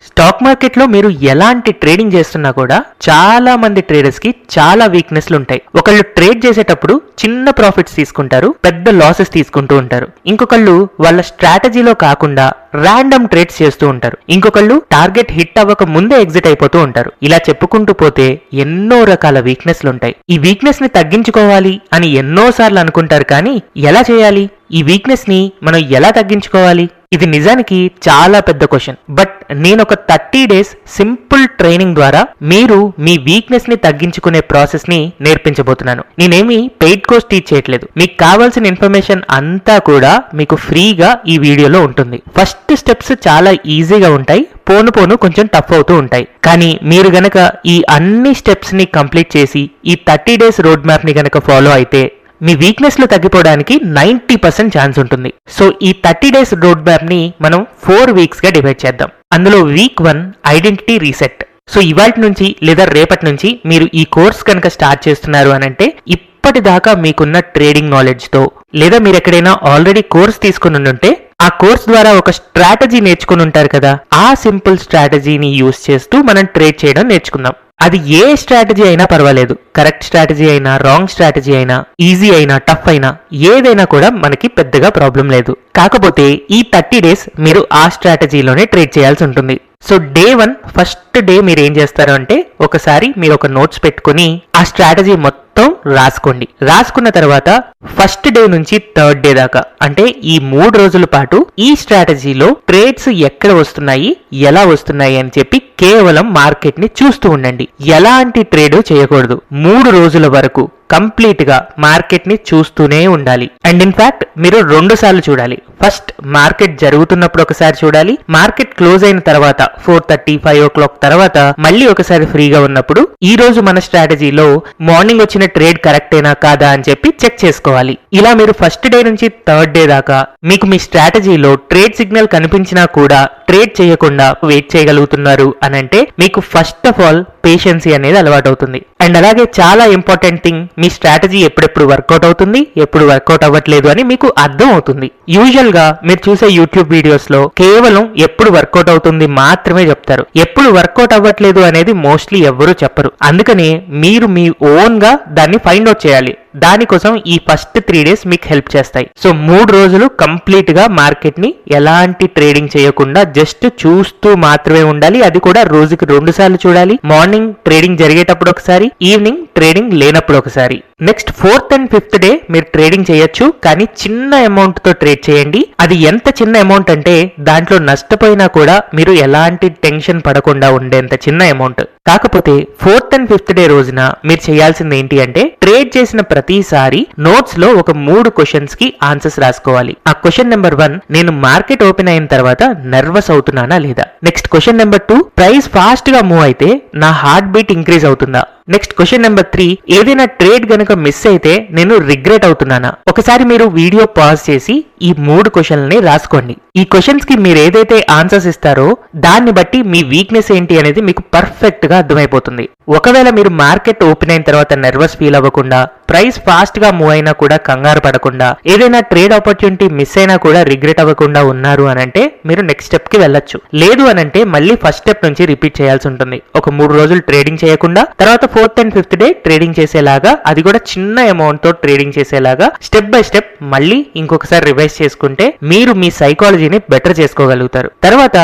Stock మార్కెట్లో మీరు ఎలాంటి ట్రేడింగ్ చేస్తున్నా కూడా చాలా మంది ట్రేడర్స్ కి చాలా వీక్నెస్లు ఉంటాయి. ఒకళ్ళు ట్రేడ్ చేసేటప్పుడు చిన్న ప్రాఫిట్స్ తీసుకుంటారు, పెద్ద లాసెస్ తీసుకుంటూ ఉంటారు. ఇంకొకళ్ళు వాళ్ళ స్ట్రాటజీలో కాకుండా ర్యాండమ్ ట్రేడ్స్ చేస్తూ ఉంటారు. ఇంకొకళ్ళు టార్గెట్ హిట్ అవ్వక ముందే ఎగ్జిట్ అయిపోతూ ఉంటారు. ఇలా చెప్పుకుంటూ పోతే ఎన్నో రకాల వీక్నెస్లు ఉంటాయి. ఈ వీక్నెస్ ని తగ్గించుకోవాలి అని ఎన్నోసార్లు అనుకుంటారు, కానీ ఎలా చేయాలి? ఈ వీక్నెస్ ని మనం ఎలా తగ్గించుకోవాలి? ఇది నిజానికి చాలా పెద్ద క్వశ్చన్. బట్ నేను ఒక 30 days సింపుల్ ట్రైనింగ్ ద్వారా మీరు మీ వీక్నెస్ ని తగ్గించుకునే ప్రాసెస్ ని నేర్పించబోతున్నాను. నేనేమి పెయిడ్ కోర్స్ టీచ్ చేయట్లేదు. మీకు కావాల్సిన ఇన్ఫర్మేషన్ అంతా కూడా మీకు ఫ్రీగా ఈ వీడియోలో ఉంటుంది. ఫస్ట్ స్టెప్స్ చాలా ఈజీగా ఉంటాయి, పోను పోను కొంచెం టఫ్ అవుతూ ఉంటాయి. కానీ మీరు గనక ఈ అన్ని స్టెప్స్ ని కంప్లీట్ చేసి ఈ 30 days రోడ్ మ్యాప్ ని గనక ఫాలో అయితే మీ వీక్నెస్ లో తగ్గిపోవడానికి 90% ఛాన్స్ ఉంటుంది. సో ఈ 30 days రోడ్ మ్యాప్ ని మనం 4 weeks గా డివైడ్ చేద్దాం. అందులో వీక్ 1 ఐడెంటిటీ రీసెట్. సో ఇవాళ నుంచి లేదా రేపటి నుంచి మీరు ఈ కోర్స్ కనుక స్టార్ట్ చేస్తున్నారు అనంటే ఇప్పటిదాకా మీకున్న ట్రేడింగ్ నాలెడ్జ్ తో, లేదా మీరు ఎక్కడైనా ఆల్రెడీ కోర్స్ తీసుకుని ఉంటే ఆ కోర్స్ ద్వారా ఒక స్ట్రాటజీ నేర్చుకుని ఉంటారు కదా, ఆ సింపుల్ స్ట్రాటజీని యూస్ చేస్తూ మనం ట్రేడ్ చేయడం నేర్చుకుందాం. అది ఏ స్ట్రాటజీ అయినా పర్వాలేదు. కరెక్ట్ స్ట్రాటజీ అయినా, రాంగ్ స్ట్రాటజీ అయినా, ఈజీ అయినా, టఫ్ అయినా, ఏదైనా కూడా మనకి పెద్దగా ప్రాబ్లం లేదు. కాకపోతే ఈ 30 days మీరు ఆ స్ట్రాటజీలోనే ట్రేడ్ చేయాల్సి ఉంటుంది. సో డే 1 ఫస్ట్ డే మీరు ఏం చేస్తారు అంటే ఒకసారి మీరు ఒక నోట్స్ పెట్టుకుని ఆ స్ట్రాటజీ మొత్తం రాసుకోండి. రాసుకున్న తర్వాత ఫస్ట్ డే నుంచి 3rd డే దాకా అంటే ఈ 3 రోజుల పాటు ఈ స్ట్రాటజీలో ట్రేడ్స్ ఎక్కడ వస్తున్నాయి, ఎలా వస్తున్నాయి అని చెప్పి కేవలం మార్కెట్ ని చూస్తూ ఉండండి. ఎలాంటి ట్రేడ్ చేయకూడదు. 3 రోజుల వరకు కంప్లీట్ గా మార్కెట్ ని చూస్తూనే ఉండాలి. అండ్ ఇన్ఫాక్ట్ మీరు 2 సార్లు చూడాలి. ఫస్ట్ మార్కెట్ జరుగుతున్నప్పుడు ఒకసారి చూడాలి, మార్కెట్ క్లోజ్ అయిన తర్వాత 4:30, 5 o'clock తర్వాత మళ్ళీ ఒకసారి ఫ్రీగా ఉన్నప్పుడు ఈ రోజు మన స్ట్రాటజీలో మార్నింగ్ వచ్చిన ట్రేడ్ కరెక్టేనా కాదా అని చెప్పి చెక్ చేసుకోవాలి. ఇలా మీరు ఫస్ట్ డే నుంచి 3rd డే దాకా మీకు మీ స్ట్రాటజీలో ట్రేడ్ సిగ్నల్ కనిపించినా కూడా ట్రేడ్ చేయకుండా వెయిట్ చేయగలుగుతున్నారు అని అంటే మీకు ఫస్ట్ ఆఫ్ ఆల్ పేషెన్సీ అనేది అలవాటు అవుతుంది. అండ్ అలాగే చాలా ఇంపార్టెంట్ థింగ్, మీ స్ట్రాటజీ ఎప్పుడెప్పుడు వర్కౌట్ అవుతుంది, ఎప్పుడు వర్కౌట్ అవ్వట్లేదు అని మీకు అర్థం అవుతుంది. యూజువల్ గా మీరు చూసే యూట్యూబ్ వీడియోస్ లో కేవలం ఎప్పుడు వర్కౌట్ అవుతుంది మాత్రమే చెప్తారు. ఎప్పుడు వర్కౌట్ అవ్వట్లేదు అనేది మోస్ట్లీ ఎవ్వరూ చెప్పరు. అందుకని మీరు మీ ఓన్ గా దాన్ని ఫైండ్ అవుట్ చేయాలి. దానికోసం ఈ ఫస్ట్ 3 days మీకు హెల్ప్ చేస్తాయి. సో 3 రోజులు కంప్లీట్ గా మార్కెట్ ని ఎలాంటి ట్రేడింగ్ చేయకుండా జస్ట్ చూస్తూ మాత్రమే ఉండాలి. అది కూడా రోజుకి 2 సార్లు చూడాలి. మార్నింగ్ ట్రేడింగ్ జరిగేటప్పుడు ఒకసారి, ఈవినింగ్ ట్రేడింగ్ లేనప్పుడు ఒకసారి. Next 4th and 5th day మీరు ట్రేడింగ్ చేయొచ్చు, కానీ చిన్న అమౌంట్ తో ట్రేడ్ చేయండి. అది ఎంత చిన్న అమౌంట్ అంటే దాంట్లో నష్టపోయినా కూడా మీరు ఎలాంటి టెన్షన్ పడకుండా ఉండేంత చిన్న అమౌంట్. కాకపోతే 4th and 5th డే రోజున మీరు చేయాల్సింది ఏంటి అంటే ట్రేడ్ చేసిన ప్రతిసారి నోట్స్ లో ఒక 3 క్వశ్చన్స్ కి ఆన్సర్స్ రాసుకోవాలి. ఆ క్వశ్చన్ నెంబర్ 1, నేను మార్కెట్ ఓపెన్ అయిన తర్వాత నర్వస్ అవుతున్నానా లేదా. Next question number 2, price fast గా మూవ్ అయితే నా హార్ట్ బీట్ ఇంక్రీజ్ అవుతుందా. నెక్స్ట్ క్వశ్చన్ నెంబర్ 3, ఏదైనా ట్రేడ్ గనక మిస్ అయితే నేను రిగ్రెట్ అవుతున్నానా. ఒకసారి మీరు వీడియో పాజ్ చేసి ఈ 3 క్వశ్చన్లని రాసుకోండి. ఈ క్వశ్చన్స్ కి మీరు ఏదైతే ఆన్సర్స్ ఇస్తారో దాన్ని బట్టి మీ వీక్నెస్ ఏంటి అనేది మీకు పర్ఫెక్ట్ గా అర్థమైపోతుంది. ఒకవేళ మీరు మార్కెట్ ఓపెన్ అయిన తర్వాత నర్వస్ ఫీల్ అవ్వకుండా, ప్రైస్ ఫాస్ట్ గా మూవ్ అయినా కూడా కంగారు పడకుండా, ఏదైనా ట్రేడ్ ఆపర్చునిటీ మిస్ అయినా కూడా రిగ్రెట్ అవ్వకుండా ఉన్నారు అనంటే మీరు నెక్స్ట్ స్టెప్ కి వెళ్ళొచ్చు. లేదు అనంటే మళ్ళీ ఫస్ట్ స్టెప్ నుంచి రిపీట్ చేయాల్సి ఉంటుంది. ఒక 3 రోజులు ట్రేడింగ్ చేయకుండా తర్వాత 4th and 5th day trading చేసేలాగా, అది కూడా చిన్న అమౌంట్ తో ట్రేడింగ్ చేసేలాగా స్టెప్ బై స్టెప్ మళ్ళీ ఇంకొకసారి రివైజ్ చేసుకుంటే మీరు మీ సైకాలజీని బెటర్ చేసుకోగలుగుతారు. తర్వాత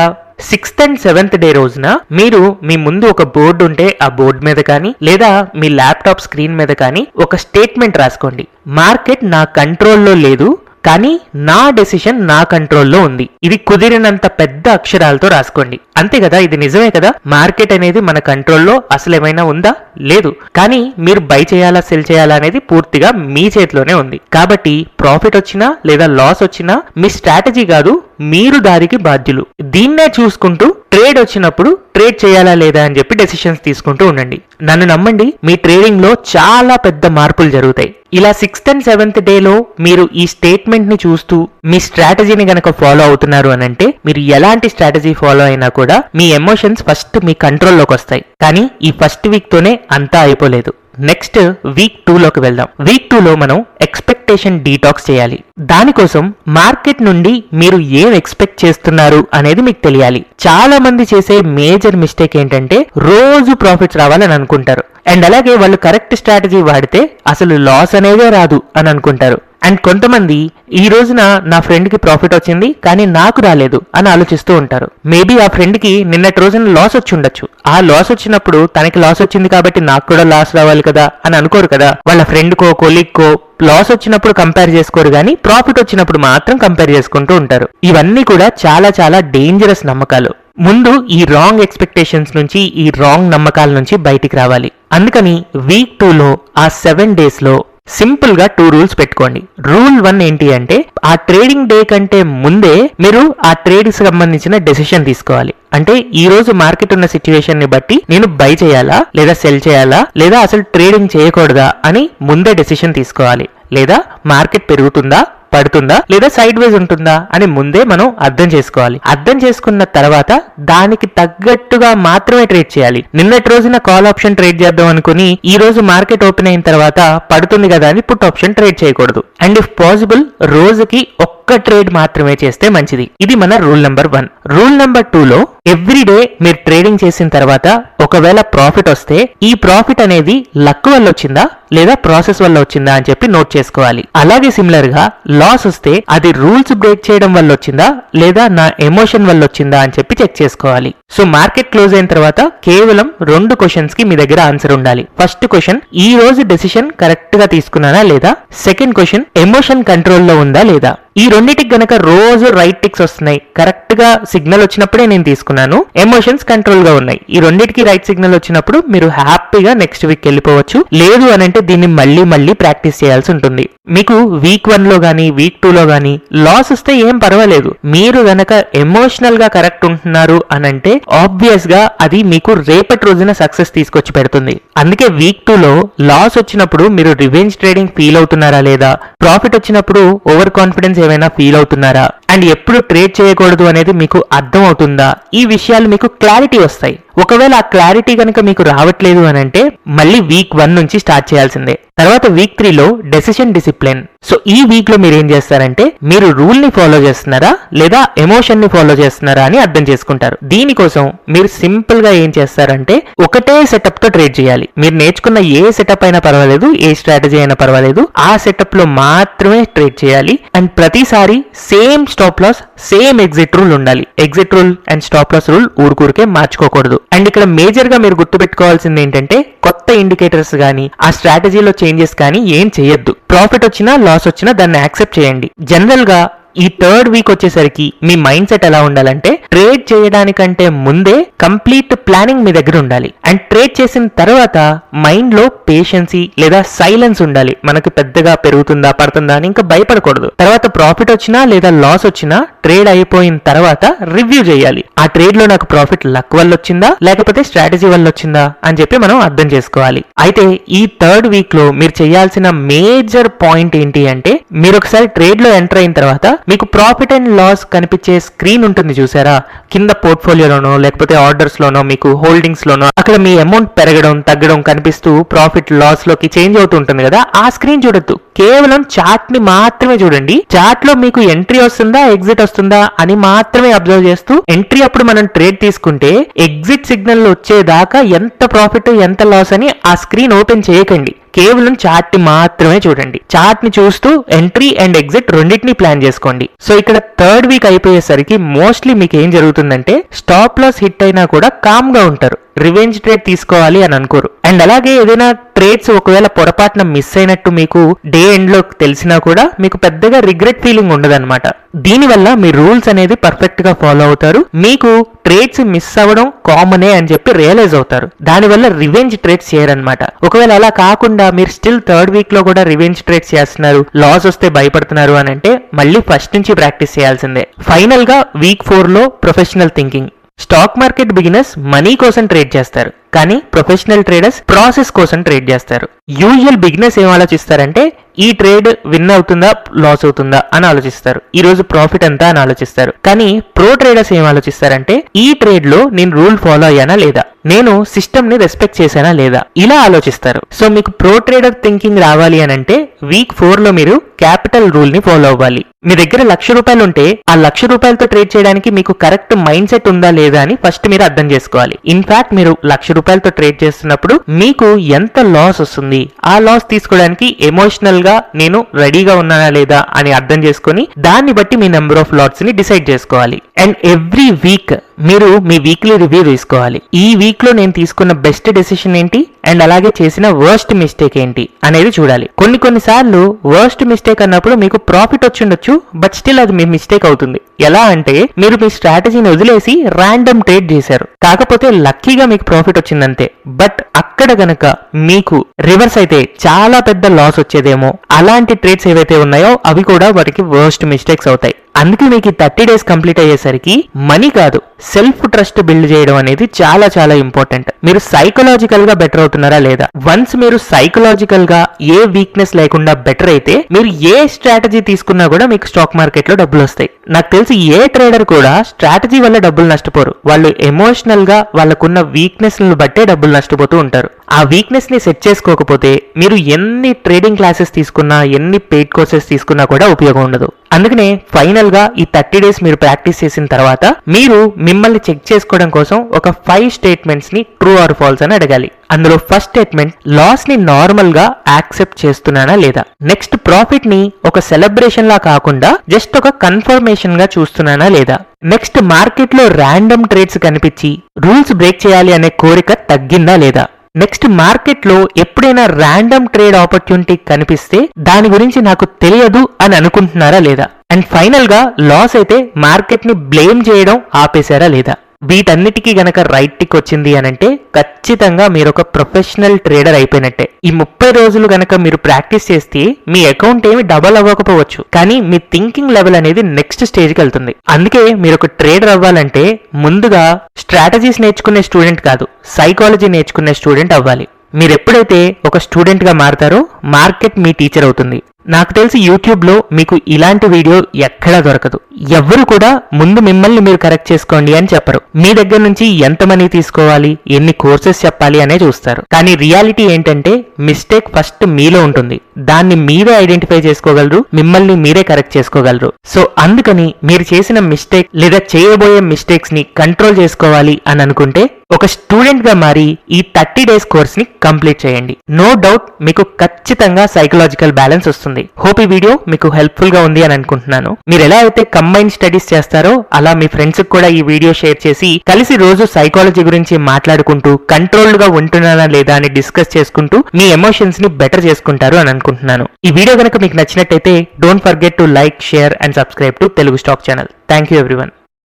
6th and 7th డే రోజున మీరు మీ ముందు ఒక బోర్డు ఉంటే ఆ బోర్డు మీద కానీ, లేదా మీ ల్యాప్టాప్ స్క్రీన్ మీద కానీ ఒక స్టేట్మెంట్ రాసుకోండి. మార్కెట్ నా కంట్రోల్లో లేదు, కానీ నా డెసిషన్ నా కంట్రోల్లో ఉంది. ఇది కుదిరినంత పెద్ద అక్షరాలతో రాసుకోండి. అంతే కదా, ఇది నిజమే కదా. మార్కెట్ అనేది మన కంట్రోల్లో అసలు ఏమైనా ఉందా? లేదు. కానీ మీరు బై చేయాలా, సెల్ చేయాలా అనేది పూర్తిగా మీ చేతిలోనే ఉంది. కాబట్టి ప్రాఫిట్ వచ్చినా లేదా లాస్ వచ్చినా మీ స్ట్రాటజీ కాదు, మీరు దానికి బాధ్యులు. దీన్నే చూసుకుంటూ ట్రేడ్ వచ్చినప్పుడు ట్రేడ్ చేయాలా లేదా అని చెప్పి డెసిషన్స్ తీసుకుంటూ ఉండండి. నన్ను నమ్మండి, మీ ట్రేడింగ్ లో చాలా పెద్ద మార్పులు జరుగుతాయి. ఇలా 6th and 7th డేలో మీరు ఈ స్టేట్మెంట్ ని చూస్తూ మీ స్ట్రాటజీని గనక ఫాలో అవుతున్నారు అనంటే మీరు ఎలాంటి స్ట్రాటజీ ఫాలో అయినా కూడా మీ ఎమోషన్స్ ఫస్ట్ మీ కంట్రోల్లోకి వస్తాయి. కానీ ఈ ఫస్ట్ వీక్ తోనే అంతా అయిపోలేదు. నెక్స్ట్ వీక్ 2 లోకి వెళ్దాం. వీక్ 2 లో మనం ఎక్స్పెక్టేషన్ డీటాక్స్ చేయాలి. దానికోసం మార్కెట్ నుండి మీరు ఏం ఎక్స్పెక్ట్ చేస్తున్నారు అనేది మీకు తెలియాలి. చాలా మంది చేసే మేజర్ మిస్టేక్ ఏంటంటే రోజు ప్రాఫిట్స్ రావాలని అనుకుంటారు. అండ్ అలాగే వాళ్ళు కరెక్ట్ స్ట్రాటజీ వాడితే అసలు లాస్ అనేదే రాదు అని అనుకుంటారు. అండ్ కొంతమంది ఈ రోజున నా ఫ్రెండ్ కి ప్రాఫిట్ వచ్చింది కానీ నాకు రాలేదు అని ఆలోచిస్తూ ఉంటారు. మేబీ ఆ ఫ్రెండ్ కి నిన్నటి రోజున లాస్ వచ్చి ఉండొచ్చు. ఆ లాస్ వచ్చినప్పుడు తనకి లాస్ వచ్చింది కాబట్టి నాకు కూడా లాస్ రావాలి కదా అని అనుకోరు కదా. వాళ్ళ ఫ్రెండ్ కో కొలీగ్ కో లాస్ వచ్చినప్పుడు కంపేర్ చేసుకోరు కానీ ప్రాఫిట్ వచ్చినప్పుడు మాత్రం కంపేర్ చేసుకుంటూ ఉంటారు. ఇవన్నీ కూడా చాలా చాలా డేంజరస్ నమ్మకాలు. ముందు ఈ రాంగ్ ఎక్స్పెక్టేషన్స్ నుంచి, ఈ రాంగ్ నమ్మకాల నుంచి బయటికి రావాలి. అందుకని వీక్ 2 లో ఆ 7 days లో సింపుల్ గా 2 రూల్స్ పెట్టుకోండి. రూల్ 1 ఏంటి అంటే ఆ ట్రేడింగ్ డే కంటే ముందే మీరు ఆ ట్రేడ్ కి సంబంధించిన డెసిషన్ తీసుకోవాలి. అంటే ఈ రోజు మార్కెట్ ఉన్న సిచ్యువేషన్ ని బట్టి నేను బై చేయాలా లేదా సెల్ చేయాలా లేదా అసలు ట్రేడింగ్ చేయకూడదా అని ముందే డెసిషన్ తీసుకోవాలి. లేదా మార్కెట్ పెరుగుతుందా పడుతుందా లేదా సైడ్ వేజ్ ఉంటుందా అని ముందే మనం అర్థం చేసుకోవాలి. అర్థం చేసుకున్న తర్వాత దానికి తగ్గట్టుగా మాత్రమే ట్రేడ్ చేయాలి. నిన్నటి రోజున కాల్ ఆప్షన్ ట్రేడ్ చేద్దాం అనుకుని ఈ రోజు మార్కెట్ ఓపెన్ అయిన తర్వాత పడుతుంది కదా అని పుట్ ఆప్షన్ ట్రేడ్ చేయకూడదు. అండ్ ఇఫ్ పాసిబుల్ రోజుకి ఒక్క ట్రేడ్ మాత్రమే చేస్తే మంచిది. ఇది మన రూల్ నెంబర్ 1. రూల్ నెంబర్ 2 లో ఎవ్రీ డే మీరు ట్రేడింగ్ చేసిన తర్వాత ఒకవేళ ప్రాఫిట్ వస్తే ఈ ప్రాఫిట్ అనేది లక్ వల్ల వచ్చిందా లేదా ప్రాసెస్ వల్ల వచ్చిందా అని చెప్పి నోట్ చేసుకోవాలి. అలాగే సిమిలర్ గా లాస్ వస్తే అది రూల్స్ బ్రేక్ చేయడం వల్ల వచ్చిందా లేదా నా ఎమోషన్ వల్ల వచ్చిందా అని చెప్పి చెక్ చేసుకోవాలి. సో మార్కెట్ క్లోజ్ అయిన తర్వాత కేవలం 2 క్వశ్చన్స్ కి మీ దగ్గర ఆన్సర్ ఉండాలి. ఫస్ట్ క్వశ్చన్, ఈ రోజు డెసిషన్ కరెక్ట్ గా తీసుకున్నానా లేదా. సెకండ్ క్వశ్చన్, ఎమోషన్ కంట్రోల్లో ఉందా లేదా. ఈ రెండింటికి గనక రోజు రైట్ టిక్స్ వస్తున్నాయి, కరెక్ట్ గా సిగ్నల్ వచ్చినప్పుడే నేను తీసుకున్నాను, ఎమోషన్స్ కంట్రోల్ గా ఉన్నాయి, ఈ రెండింటికి రైట్ సిగ్నల్ వచ్చినప్పుడు మీరు హ్యాపీగా నెక్స్ట్ వీక్ వెళ్ళిపోవచ్చు. లేదు అని అంటే దీన్ని మళ్ళీ ప్రాక్టీస్ చేయాల్సి ఉంటుంది. మీకు వీక్ 1 లో గానీ వీక్ 2 లో గానీ లాస్ వస్తే ఏం పర్వాలేదు. మీరు గనక ఎమోషనల్ గా కరెక్ట్ ఉంటున్నారు అని అంటే ఆబ్వియస్ గా అది మీకు రేపటి రోజున సక్సెస్ తీసుకొచ్చి పెడుతుంది. అందుకే వీక్ 2 లో లాస్ వచ్చినప్పుడు మీరు రివెంజ్ ట్రేడింగ్ ఫీల్ అవుతున్నారా లేదా, ప్రాఫిట్ వచ్చినప్పుడు ఓవర్ కాన్ఫిడెన్స్ ఏమైనా ఫీల్ అవుతున్నారా, అండ్ ఎప్పుడు ట్రేడ్ చేయకూడదు అనేది మీకు అర్థం అవుతుందా, ఈ విషయాలు మీకు క్లారిటీ వస్తాయి. ఒకవేళ ఆ క్లారిటీ కనుక మీకు రావట్లేదు అని అంటే మళ్ళీ వీక్ 1 నుంచి స్టార్ట్ చేయాల్సిందే. తర్వాత వీక్ 3 లో డెసిషన్ డిసిప్లిన్. సో ఈ వీక్ లో మీరు ఏం చేస్తారంటే మీరు రూల్ ని ఫాలో చేస్తున్నారా లేదా ఎమోషన్ ని ఫాలో చేస్తున్నారా అని అర్థం చేసుకుంటారు. దీనికోసం మీరు సింపుల్ గా ఏం చేస్తారంటే ఒకటే సెటప్ తో ట్రేడ్ చేయాలి. మీరు నేర్చుకున్న ఏ సెటప్ అయినా పర్వాలేదు, ఏ స్ట్రాటజీ అయినా పర్వాలేదు, ఆ సెటప్ లో మాత్రమే ట్రేడ్ చేయాలి. అండ్ ప్రతిసారి same stop loss, same exit rule ఉండాలి. Exit rule and stop loss rule ఊరుకూరికే మార్చుకోకూడదు. అండ్ ఇక్కడ మేజర్ గా మీరు గుర్తుపెట్టుకోవాల్సింది ఏంటంటే కొత్త ఇండికేటర్స్ గానీ ఆ స్ట్రాటజీలో చేంజెస్ కానీ ఏం చేయొద్దు. ప్రాఫిట్ వచ్చినా లాస్ వచ్చినా దాన్ని యాక్సెప్ట్ చేయండి. జనరల్ గా ఈ 3rd వీక్ వచ్చేసరికి మీ మైండ్ సెట్ ఎలా ఉండాలంటే ట్రేడ్ చేయడానికంటే ముందే కంప్లీట్ ప్లానింగ్ మీ దగ్గర ఉండాలి. అండ్ ట్రేడ్ చేసిన తర్వాత మైండ్ లో పేషెన్సీ లేదా సైలెన్స్ ఉండాలి. మనకి పెద్దగా పెరుగుతుందా పడుతుందా అని ఇంకా భయపడకూడదు. తర్వాత ప్రాఫిట్ వచ్చినా లేదా లాస్ వచ్చినా ట్రేడ్ అయిపోయిన తర్వాత రివ్యూ చేయాలి. ఆ ట్రేడ్ లో నాకు ప్రాఫిట్ లక్ వల్ల వచ్చిందా లేకపోతే స్ట్రాటజీ వల్ల వచ్చిందా అని చెప్పి మనం అర్థం చేసుకోవాలి. అయితే ఈ 3rd వీక్ లో మీరు చేయాల్సిన మేజర్ పాయింట్ ఏంటి అంటే మీరు ఒకసారి ట్రేడ్ లో ఎంటర్ అయిన తర్వాత మీకు ప్రాఫిట్ అండ్ లాస్ కనిపించే స్క్రీన్ ఉంటుంది చూసారా, కింద పోర్ట్ఫోలియోలోనో లేకపోతే ఆర్డర్స్ లోనో మీకు హోల్డింగ్స్ లోనో అక్కడ మీ అమౌంట్ పెరగడం తగ్గడం కనిపిస్తూ ప్రాఫిట్ లాస్ లోకి చేంజ్ అవుతూ ఉంటుంది కదా, ఆ స్క్రీన్ చూడొద్దు. కేవలం చార్ట్ ని మాత్రమే చూడండి. చార్ట్ లో మీకు ఎంట్రీ వస్తుందా ఎగ్జిట్ వస్తుందా అని మాత్రమే అబ్జర్వ్ చేస్తూ ఎంట్రీ అప్పుడు మనం ట్రేడ్ తీసుకుంటే ఎగ్జిట్ సిగ్నల్ వచ్చేదాకా ఎంత ప్రాఫిట్ ఎంత లాస్ అని ఆ స్క్రీన్ ఓపెన్ చేయకండి. కేవలం చార్ట్ ని మాత్రమే చూడండి. చార్ట్ ని చూస్తూ ఎంట్రీ అండ్ ఎగ్జిట్ రెండింటిని ప్లాన్ చేసుకోండి. సో ఇక్కడ 3rd వీక్ అయిపోయేసరికి మోస్ట్లీ మీకు ఏం జరుగుతుందంటే స్టాప్ లాస్ హిట్ అయినా కూడా కామ్ గా ఉంటారు, రివెంజ్ ట్రేడ్ తీసుకోవాలి అని అనుకోరు. అండ్ అలాగే ఏదైనా ట్రేడ్స్ ఒకవేళ పొరపాటున మిస్ అయినట్టు మీకు డే ఎండ్ లో తెలిసినా కూడా మీకు పెద్దగా రిగ్రెట్ ఫీలింగ్ ఉండదన్నమాట. దీనివల్ల మీ రూల్స్ అనేది పర్ఫెక్ట్ గా ఫాలో అవుతారు. మీకు ట్రేడ్స్ మిస్ అవ్వడం కామనే అని చెప్పి రియలైజ్ అవుతారు. దానివల్ల రివెంజ్ ట్రేడ్స్ చేయరన్నమాట. ఒకవేళ అలా కాకుండా మీరు స్టిల్ 3rd వీక్ లో కూడా రివెంజ్ ట్రేడ్స్ చేస్తున్నారు, లాస్ వస్తే భయపడుతున్నారు అని అంటే మళ్ళీ ఫస్ట్ నుంచి ప్రాక్టీస్ చేయాల్సిందే. ఫైనల్ గా వీక్ 4 లో professional thinking. Stock market beginners money కోసం ట్రేడ్ చేస్తారు కానీ ప్రొఫెషనల్ ట్రేడర్స్ ప్రాసెస్ కోసం ట్రేడ్ చేస్తారు. యూజువల్ బిగినర్స్ ఏం ఆలోచిస్తారంటే ఈ ట్రేడ్ విన్ అవుతుందా లాస్ అవుతుందా అని ఆలోచిస్తారు. ఈ రోజు ప్రాఫిట్ ఎంత అని ఆలోచిస్తారు. కానీ ప్రో ట్రేడర్స్ ఏం ఆలోచిస్తారంటే ఈ ట్రేడ్ లో నేను రూల్ ఫాలో అయ్యానా లేదా, నేను సిస్టమ్ ని రెస్పెక్ట్ చేశానా లేదా, ఇలా ఆలోచిస్తారు. సో మీకు ప్రో ట్రేడర్ థింకింగ్ రావాలి అని అంటే వీక్ 4 లో మీరు క్యాపిటల్ రూల్ ని ఫాలో అవ్వాలి. మీ దగ్గర ₹1,00,000 ఉంటే ఆ ₹1,00,000తో ట్రేడ్ చేయడానికి మీకు కరెక్ట్ మైండ్ సెట్ ఉందా లేదా అని ఫస్ట్ మీరు అర్థం చేసుకోవాలి. ఇన్ఫాక్ట్ మీరు ₹1,00,000తో ట్రేడ్ చేస్తున్నప్పుడు మీకు ఎంత లాస్ వస్తుంది, ఆ లాస్ తీసుకోవడానికి ఎమోషనల్ గా నేను రెడీగా ఉన్నానా లేదా అని అర్థం చేసుకుని దాన్ని బట్టి మీ నెంబర్ ఆఫ్ లాట్స్ ని డిసైడ్ చేసుకోవాలి. అండ్ ఎవ్రీ వీక్ మీరు మీ వీక్లీ రివ్యూ తీసుకోవాలి. ఈ వీక్ లో నేను తీసుకున్న బెస్ట్ డెసిషన్ ఏంటి అండ్ అలాగే చేసిన వర్స్ట్ మిస్టేక్ ఏంటి అనేది చూడాలి. కొన్నిసార్లు వర్స్ట్ మిస్టేక్ అన్నప్పుడు మీకు ప్రాఫిట్ వచ్చిండొచ్చు, బట్ స్టిల్ అది మీ మిస్టేక్ అవుతుంది. ఎలా అంటే మీరు మీ స్ట్రాటజీని వదిలేసి ర్యాండమ్ ట్రేడ్ చేశారు, కాకపోతే లక్కీగా మీకు ప్రాఫిట్ వచ్చిందంతే. బట్ అక్కడ గనక మీకు రివర్స్ అయితే చాలా పెద్ద లాస్ వచ్చేదేమో. అలాంటి ట్రేడ్స్ ఏవైతే ఉన్నాయో అవి కూడా వాటికి వర్స్ట్ మిస్టేక్స్ అవుతాయి. అందుకే మీకు 30 days కంప్లీట్ అయ్యేసరికి మనీ కాదు, సెల్ఫ్ ట్రస్ట్ బిల్డ్ చేయడం అనేది చాలా చాలా ఇంపార్టెంట్. మీరు సైకలాజికల్ గా బెటర్ అవుతున్నారా లేదా? వన్స్ మీరు సైకలాజికల్ గా ఏ వీక్నెస్ లేకుండా బెటర్ అయితే మీరు ఏ స్ట్రాటజీ తీసుకున్నా కూడా మీకు స్టాక్ మార్కెట్ లో డబ్బులు వస్తాయి. నాకు తెలిసి ఏ ట్రేడర్ కూడా స్ట్రాటజీ వల్ల డబ్బులు నష్టపోరు. వాళ్ళు ఎమోషనల్ గా వాళ్ళకున్న వీక్నెస్ లను బట్టే డబ్బులు నష్టపోతూ ఉంటారు. ఆ వీక్నెస్ ని సెట్ చేసుకోకపోతే మీరు ఎన్ని ట్రేడింగ్ క్లాసెస్ తీసుకున్నా, ఎన్ని పెయిడ్ కోర్సెస్ తీసుకున్నా కూడా ఉపయోగం ఉండదు. అందుకనే ఫైనల్ గా ఈ 30 days మీరు ప్రాక్టీస్ చేసిన తర్వాత మీరు మిమ్మల్ని చెక్ చేసుకోవడం కోసం ఒక 5 statements ని ట్రూ ఆర్ ఫాల్స్ అని అడగాలి. అందులో ఫస్ట్ స్టేట్మెంట్ లాస్ ని నార్మల్ గా యాక్సెప్ట్ చేస్తున్నానా లేదా, నెక్స్ట్ ప్రాఫిట్ ని ఒక సెలబ్రేషన్ లా కాకుండా జస్ట్ ఒక కన్ఫర్మేషన్ గా చూస్తున్నానా లేదా, నెక్స్ట్ మార్కెట్ లో ర్యాండమ్ ట్రేడ్స్ కనిపించి రూల్స్ బ్రేక్ చేయాలి అనే కోరిక తగ్గిందా లేదా, నెక్స్ట్ మార్కెట్ లో ఎప్పుడైనా ర్యాండమ్ ట్రేడ్ ఆపర్చునిటీ కనిపిస్తే దాని గురించి నాకు తెలియదు అని అనుకుంటున్నారా లేదా, అండ్ ఫైనల్ గా లాస్ అయితే మార్కెట్ ని బ్లేమ్ చేయడం ఆపేశారా లేదా. వీటన్నిటికీ గనక రైట్ టిక్ వచ్చింది అనంటే ఖచ్చితంగా మీరు ఒక ప్రొఫెషనల్ ట్రేడర్ అయిపోయినట్టే. ఈ 30 రోజులు గనక మీరు ప్రాక్టీస్ చేస్తే మీ అకౌంట్ ఏమి డబల్ అవ్వకపోవచ్చు, కానీ మీ థింకింగ్ లెవెల్ అనేది నెక్స్ట్ స్టేజ్కి వెళ్తుంది. అందుకే మీరు ఒక ట్రేడర్ అవ్వాలంటే ముందుగా స్ట్రాటజీస్ నేర్చుకునే స్టూడెంట్ కాదు, సైకాలజీ నేర్చుకునే స్టూడెంట్ అవ్వాలి. మీరు ఎప్పుడైతే ఒక స్టూడెంట్ గా మారతారో మార్కెట్ మీ టీచర్ అవుతుంది. నాకు తెలిసి యూట్యూబ్ లో మీకు ఇలాంటి వీడియో ఎక్కడా దొరకదు. ఎవ్వరు కూడా ముందు మిమ్మల్ని మీరు కరెక్ట్ చేసుకోండి అని చెప్పరు. మీ దగ్గర నుంచి ఎంత మనీ తీసుకోవాలి, ఎన్ని కోర్సెస్ చెప్పాలి అనే చూస్తారు. కానీ రియాలిటీ ఏంటంటే మిస్టేక్ ఫస్ట్ మీలో ఉంటుంది. దాన్ని మీరే ఐడెంటిఫై చేసుకోగలరు, మిమ్మల్ని మీరే కరెక్ట్ చేసుకోగలరు. సో అందుకని మీరు చేసిన మిస్టేక్ లేదా చేయబోయే మిస్టేక్స్ ని కంట్రోల్ చేసుకోవాలి అని అనుకుంటే ఒక స్టూడెంట్ గా మారి ఈ 30 days కోర్స్ ని కంప్లీట్ చేయండి. నో డౌట్ మీకు ఖచ్చితంగా సైకలాజికల్ బ్యాలెన్స్ వస్తుంది. హోప్ ఈ వీడియో మీకు హెల్ప్ఫుల్ గా ఉంది అని అనుకుంటున్నాను. మీరు ఎలా అయితే కంబైన్ స్టడీస్ చేస్తారో అలా మీ ఫ్రెండ్స్ కూడా ఈ వీడియో షేర్ చేసి కలిసి రోజు సైకాలజీ గురించి మాట్లాడుకుంటూ కంట్రోల్డ్ గా ఉంటున్నానా లేదా అని డిస్కస్ చేసుకుంటూ మీ ఎమోషన్స్ ని బెటర్ చేసుకుంటారు అని అనుకుంటున్నాను. ఈ వీడియో కనుక మీకు నచ్చినట్టయితే don't forget to like, share and subscribe to Telugu stock channel. Thank you everyone.